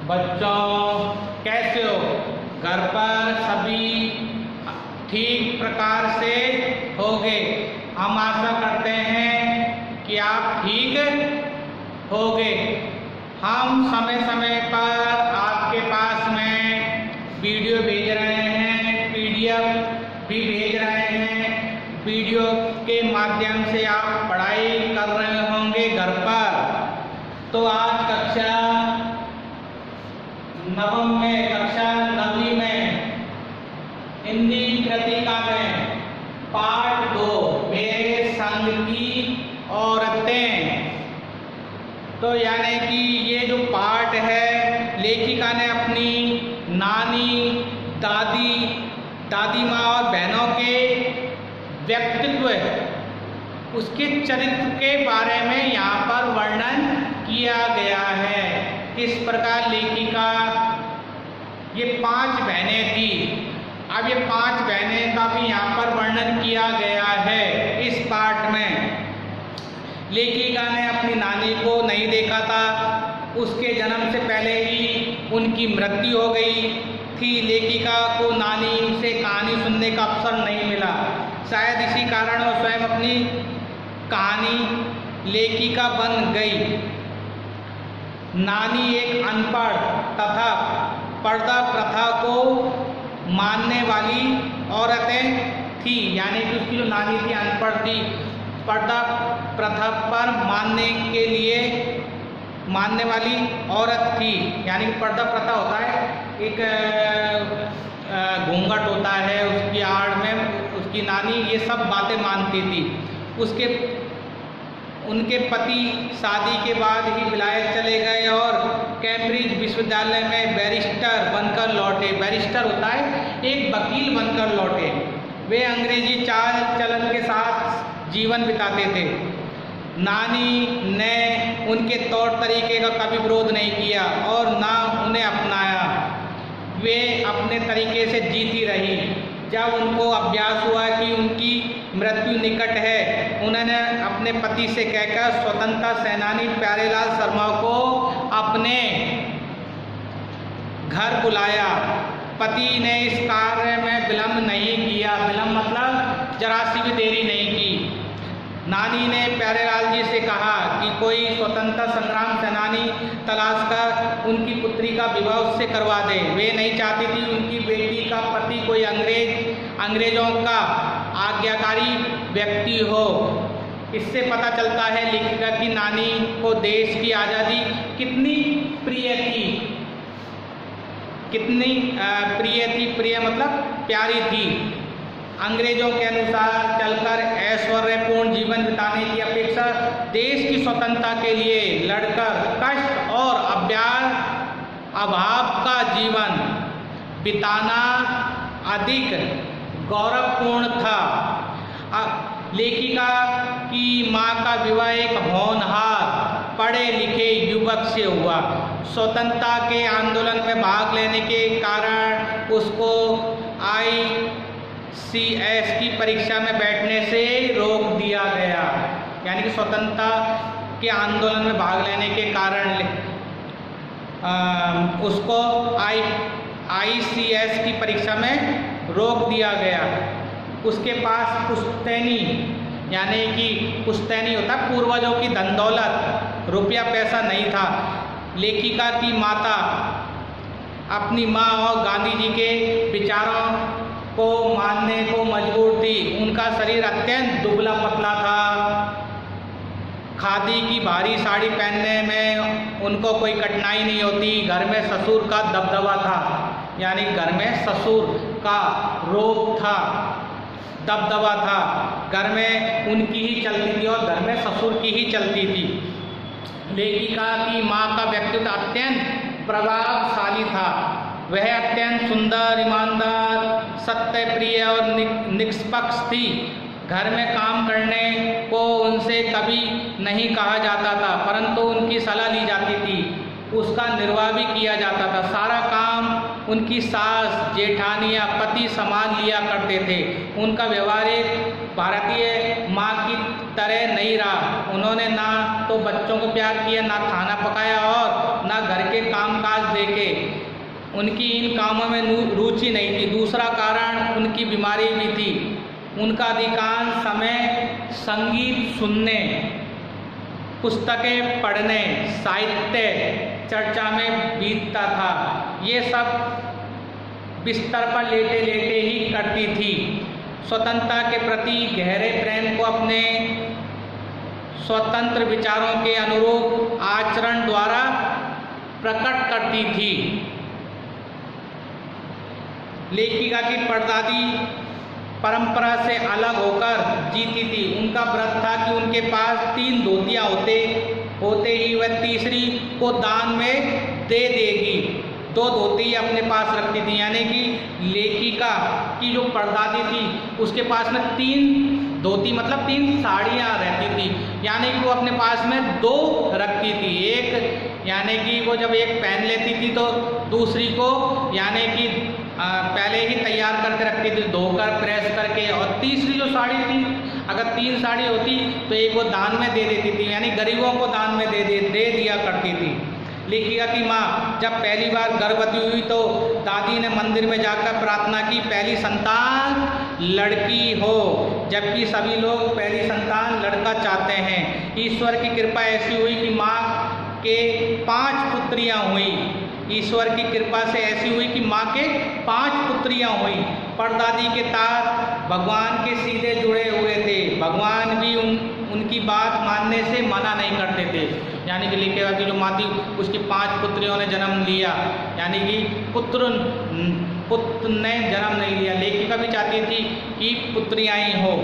बच्चों कैसे हो? घर पर सभी ठीक प्रकार से होंगे। हम आशा करते हैं कि आप ठीक होंगे। हम समय समय पर आपके पास में वीडियो भेज रहे हैं, पीडीएफ भी भेज रहे हैं। वीडियो के माध्यम से आप पढ़ाई कर रहे होंगे घर पर। तो आज कक्षा नवमी में हिंदी कृतिका में पाठ 2 मेरे संग की औरतें। तो यानी कि ये जो पाठ है, लेखिका ने अपनी नानी, दादी माँ और बहनों के व्यक्तित्व, उसके चरित्र के बारे में यहाँ पर वर्णन किया गया है। किस प्रकार लेखिका, ये 5 बहनें थी। अब ये 5 बहनें का भी यहाँ पर वर्णन किया गया है इस पाठ में। लेखिका ने अपनी नानी को नहीं देखा था, उसके जन्म से पहले ही उनकी मृत्यु हो गई थी। लेखिका को नानी से कहानी सुनने का अवसर नहीं मिला। शायद इसी कारण वो स्वयं अपनी कहानी लेखिका बन गई। नानी एक अनपढ़ तथा पर्दा प्रथा को मानने वाली औरतें थी। यानी कि उसकी जो नानी थी अनपढ़ थी, पर्दा प्रथा पर मानने वाली औरत थी। यानी कि पर्दा प्रथा होता है, एक घूंघट होता है, उसकी आड़ में उसकी नानी ये सब बातें मानती थी। उनके पति शादी के बाद ही विलायत चले गए और कैम्ब्रिज विश्वविद्यालय में बैरिस्टर बनकर लौटे। बैरिस्टर होता है एक वकील बनकर लौटे। वे अंग्रेजी चाल चलन के साथ जीवन बिताते थे। नानी ने उनके तौर तरीके का कभी विरोध नहीं किया और ना उन्हें अपनाया। वे अपने तरीके से जीती रही। जब उनको अभ्यास हुआ कि उनकी मृत्यु निकट है, उन्होंने अपने पति से कहकर स्वतंत्रता सेनानी प्यारेलाल शर्मा को अपने घर बुलाया। पति ने इस कार्य में विलंब नहीं किया। विलंब मतलब जरा सी भी देरी नहीं की। नानी ने प्यारेलाल जी से कहा कि कोई स्वतंत्रता संग्राम सेनानी तलाश कर उनकी पुत्री का विवाह उससे करवा दे। वे नहीं चाहती थी उनकी बेटी का पति कोई अंग्रेजों का आज्ञाकारी व्यक्ति हो। इससे पता चलता है लेखिका की नानी को देश की आज़ादी कितनी प्रिय थी। प्रिय मतलब प्यारी थी। अंग्रेजों के अनुसार चलकर ऐश्वर्यपूर्ण जीवन बिताने की अपेक्षा देश की स्वतंत्रता के लिए लड़कर कष्ट और अभाव का जीवन बिताना अधिक गौरवपूर्ण था। लेखिका की मां का विवाह एक होनहार पढ़े लिखे युवक से हुआ। स्वतंत्रता के आंदोलन में भाग लेने के कारण उसको ICS की परीक्षा में बैठने से रोक दिया गया। यानी कि स्वतंत्रता के आंदोलन में भाग लेने के कारण उसको ICS की परीक्षा में रोक दिया गया। उसके पास पुश्तैनी, यानी कि पुश्तैनी होता है पूर्वजों की धन दौलत, रुपया पैसा नहीं था। लेखिका की माता अपनी माँ और गांधी जी के विचारों को मानने को मजबूर थी। उनका शरीर अत्यंत दुबला पतला था। खादी की भारी साड़ी पहनने में उनको कोई कठिनाई नहीं होती। घर में ससुर का दबदबा था, यानी घर में ससुर का रोब था, दबदबा था। घर में उनकी ही चलती थी और घर में ससुर की ही चलती थी। लेखिका की माँ का व्यक्तित्व अत्यंत प्रभावशाली था। वह अत्यंत सुंदर, ईमानदार, सत्यप्रिय और निष्पक्ष थी। घर में काम करने को उनसे कभी नहीं कहा जाता था, परंतु उनकी सलाह ली जाती थी। उसका निर्वाह भी किया जाता था। सारा काम उनकी सास, जेठानियाँ, पति संभाल लिया करते थे। उनका व्यवहारिक भारतीय माँ की तरह नहीं रहा। उन्होंने ना तो बच्चों को प्यार किया, ना खाना पकाया और ना घर के कामकाज देके उनकी इन कामों में रुचि नहीं थी। दूसरा कारण उनकी बीमारी भी थी। उनका अधिकांश समय संगीत सुनने, पुस्तकें पढ़ने, साहित्य चर्चा में बीतता था। ये सब बिस्तर पर लेटे लेटे ही करती थी। स्वतंत्रता के प्रति गहरे प्रेम को अपने स्वतंत्र विचारों के अनुरूप आचरण द्वारा प्रकट करती थी। लेखिका की परदादी परंपरा से अलग होकर जीती थी। उनका व्रत था कि उनके पास 3 धोतियाँ होते ही वह तीसरी को दान में दे देगी। 2 धोती अपने पास रखती थी, यानी कि लेखिका की जो परदादी थी उसके पास में 3 धोती मतलब 3 साड़ियाँ रहती थी, यानी कि वो अपने पास में 2 रखती थी। एक यानी कि वो जब एक पहन लेती थी तो दूसरी को यानी कि पहले ही तैयार करके रखती थी, धोकर प्रेस करके। और तीसरी जो साड़ी थी, अगर 3 साड़ी होती तो एक वो दान में दे देती थी, यानी गरीबों को दान में दे दिया करती थी। लेखिका की माँ जब पहली बार गर्भवती हुई तो दादी ने मंदिर में जाकर प्रार्थना की, पहली संतान लड़की हो, जबकि सभी लोग पहली संतान लड़का चाहते हैं। ईश्वर की कृपा ऐसी हुई कि माँ के 5 पुत्रियाँ हुई। ईश्वर की कृपा से ऐसी हुई कि माँ के 5 पुत्रियाँ हुई। परदादी के तार भगवान के सीधे जुड़े हुए थे। भगवान भी उनकी बात मानने से मना नहीं करते थे। यानी कि लेखिका की जो माँ थी उसकी 5 पुत्रियों ने जन्म लिया, यानी कि पुत्र ने जन्म नहीं लिया। लेखिका भी चाहती थी कि पुत्रियाँ ही हो।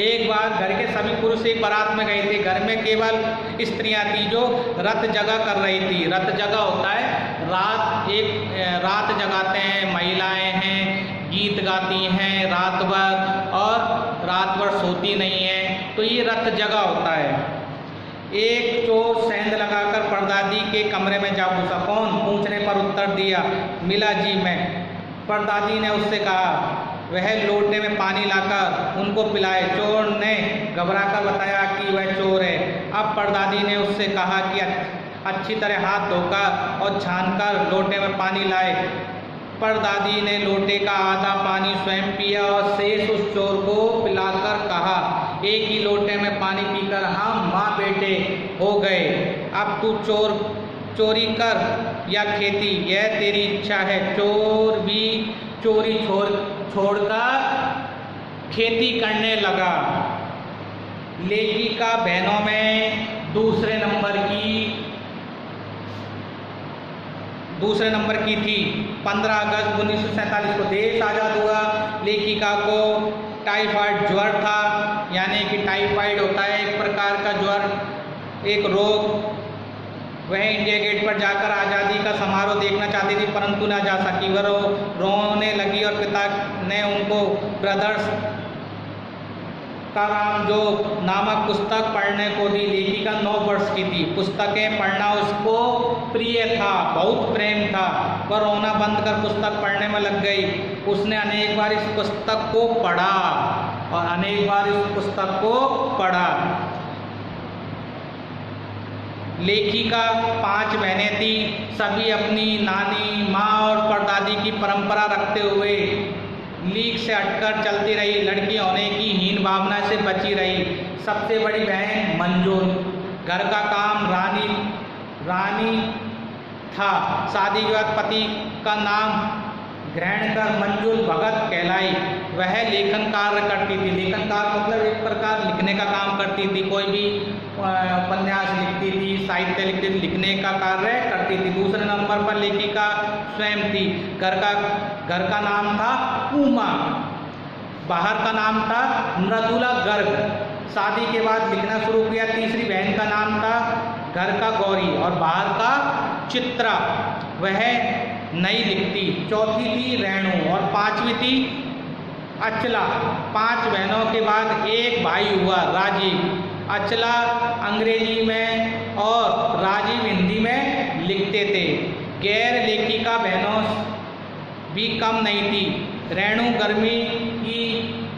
एक बार घर के सभी पुरुष एक बारात में गए थे। घर में केवल स्त्रियां थी जो रत जगा कर रही थी। रत जगा होता है रात जगाते हैं, महिलाएं हैं, गीत गाती हैं रात भर और रात भर सोती नहीं है, तो ये रत जगा होता है। एक चोर सेंध लगाकर परदादी के कमरे में जा घुसा। कौन? पूछने पर उत्तर दिया, मिला जी मैं। परदादी ने उससे कहा, वह लोटे में पानी लाकर उनको पिलाए। चोर ने घबराकर बताया कि वह चोर है। अब परदादी ने उससे कहा कि अच्छी तरह हाथ धोकर और छानकर लोटे में पानी लाए। परदादी ने लोटे का आधा पानी स्वयं पिया और शेष उस चोर को पिलाकर कहा, एक ही लोटे में पानी पीकर हम माँ बेटे हो गए। अब तू चोरी कर या खेती, यह तेरी इच्छा है। चोर भी चोरी छोड़कर खेती करने लगा। लेखिका बहनों में दूसरे नंबर की थी। 15 अगस्त 1947 को देश आज़ाद हुआ। लेखिका को टाइफाइड ज्वर था, यानी कि टाइफाइड होता है एक प्रकार का ज्वर, एक रोग। वह इंडिया गेट पर जाकर आज़ादी का समारोह देखना चाहती थी, परंतु न जा सकी। वह रोने लगी और पिता ने उनको ब्रदर्स का राम जो नामक पुस्तक पढ़ने को दी। लेखिका 9 वर्ष की थी। पुस्तकें पढ़ना उसको प्रिय था, बहुत प्रेम था। वह रोना बंद कर पुस्तक पढ़ने में लग गई। उसने अनेक बार इस पुस्तक को पढ़ा और अनेक बार इस पुस्तक को पढ़ा। लेखिका 5 बहनें थी। सभी अपनी नानी, माँ और परदादी की परंपरा रखते हुए लीक से हटकर चलती रही। लड़की होने की हीन भावना से बची रही। सबसे बड़ी बहन मंजूर घर का काम रानी था। शादी के बाद पति का नाम ग्रहण कर मंजुल भगत कहलाई। वह लेखन कार्य करती थी। लेखन कार्य मतलब एक प्रकार लिखने का काम करती थी। कोई भी उपन्यास लिखती थी, साहित्य लिखती थी, लिखने का कार्य करती थी। दूसरे नंबर पर लेखिका स्वयं थी। घर का नाम था उमा, बाहर का नाम था मृदुला गर्ग। शादी के बाद लिखना शुरू किया। तीसरी बहन का नाम था घर का गौरी और बाहर का चित्रा, वह नहीं लिखती। चौथी थी रेणु और 5वीं थी अचला। 5 बहनों के बाद एक भाई हुआ राजीव। अचला अंग्रेजी में और राजीव हिंदी में लिखते थे। गैर लेखिका बहनों भी कम नहीं थी। रेणु गर्मी की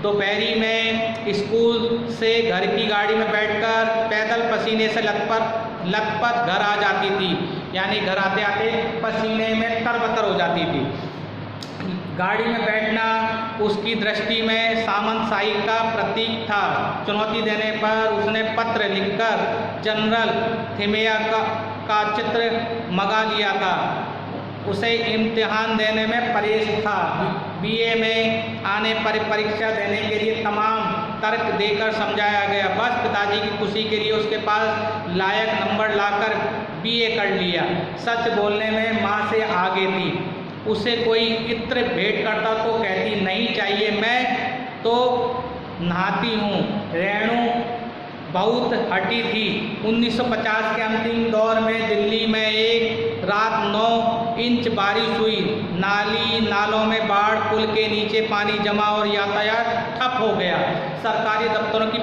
दोपहरी में स्कूल से घर की गाड़ी में बैठकर पैदल पसीने से लथपथ घर आ जाती थी। यानी घर आते आते पसीने में तरबतर हो जाती थी। गाड़ी में बैठना उसकी दृष्टि में सामंतशाही का प्रतीक था। चुनौती देने पर उसने पत्र लिखकर जनरल थिमेया का चित्र मंगा लिया था। उसे इम्तिहान देने में परहेज था। बीए में आने पर परीक्षा देने के लिए तमाम तर्क देकर समझाया गया। बस पिताजी की खुशी के लिए उसके पास लायक नंबर लाकर बीए कर लिया। सच बोलने में माँ से आगे थी। उसे कोई इत्र भेंट करता तो कहती नहीं चाहिए, मैं तो नहाती हूँ। रेणु बहुत हटी थी। 1950 के अंतिम दौर में दिल्ली में एक रात 9 इंच बारिश हुई। नाली नालों में बाढ़, पुल के नीचे पानी जमा और यातायात ठप हो गया। सरकारी दफ्तरों की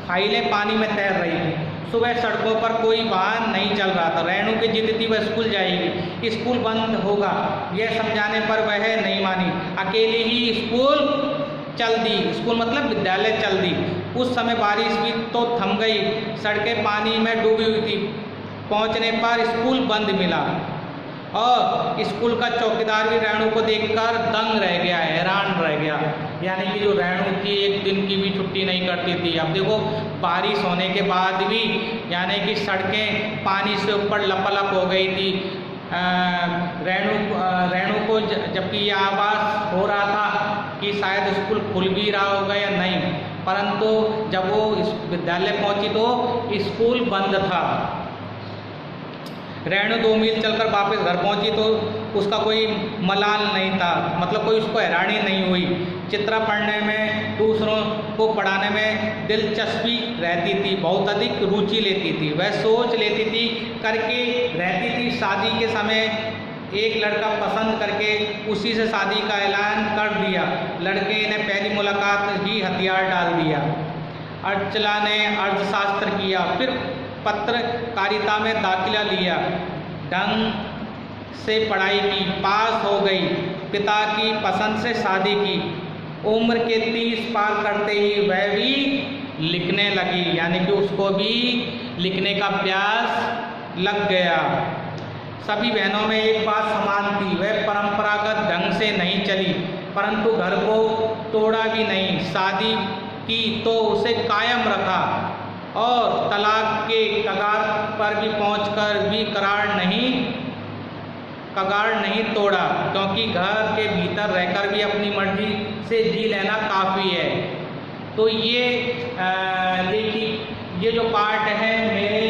फाइलें पानी में तैर रही थी। सुबह सड़कों पर कोई वाहन नहीं चल रहा था। रेणु की जिद थी वह स्कूल जाएगी, स्कूल बंद होगा। यह समझाने पर वह नहीं मानी। अकेले ही स्कूल चल दी। स्कूल मतलब विद्यालय चल दी। उस समय बारिश भी तो थम गई, सड़कें पानी में डूबी हुई थी। पहुंचने पर स्कूल बंद मिला और स्कूल का चौकीदार भी रेणु को देखकर दंग रह गया, हैरान रह गया। यानी कि जो रेणु थी एक दिन की भी छुट्टी नहीं करती थी। अब देखो बारिश होने के बाद भी यानी कि सड़कें पानी से ऊपर लपलप हो गई थी। रेणु को जबकि ये आभास हो रहा था कि शायद स्कूल खुल भी रहा होगा या नहीं, परंतु जब वो इस विद्यालय पहुंची तो स्कूल बंद था। रेणु 2 मील चलकर वापस घर पहुंची तो उसका कोई मलाल नहीं था, मतलब कोई उसको हैरानी नहीं हुई। चित्र पढ़ने में, दूसरों को पढ़ाने में दिलचस्पी रहती थी, बहुत अधिक रुचि लेती थी। वह सोच लेती थी, करके रहती थी। शादी के समय एक लड़का पसंद करके उसी से शादी का ऐलान कर दिया। लड़के ने पहली मुलाकात ही हथियार डाल दिया। अर्चला ने अर्थशास्त्र किया, फिर पत्रकारिता में दाखिला लिया। ढंग से पढ़ाई की, पास हो गई। पिता की पसंद से शादी की। उम्र के 30 पार करते ही वह भी लिखने लगी, यानी कि उसको भी लिखने का अभ्यास लग गया। सभी बहनों में एक बात समान थी, वह परंपरागत ढंग से नहीं चली, परंतु घर को तोड़ा भी नहीं। शादी की तो उसे कायम रखा और तलाक के कगार पर भी पहुंचकर भी कगार नहीं तोड़ा, क्योंकि घर के भीतर रहकर भी अपनी मर्जी से जी लेना काफ़ी है। तो ये जो पार्ट है मेरे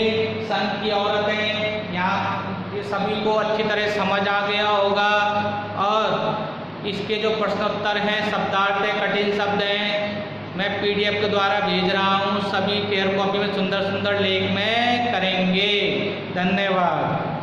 संग की औरतें, यहाँ ये सभी को अच्छी तरह समझ आ गया होगा। और इसके जो प्रश्नोत्तर हैं, शब्दार्थ है, कठिन शब्द हैं, मैं PDF के द्वारा भेज रहा हूँ। सभी फेयर कॉपी में सुंदर सुंदर लेख में करेंगे। धन्यवाद।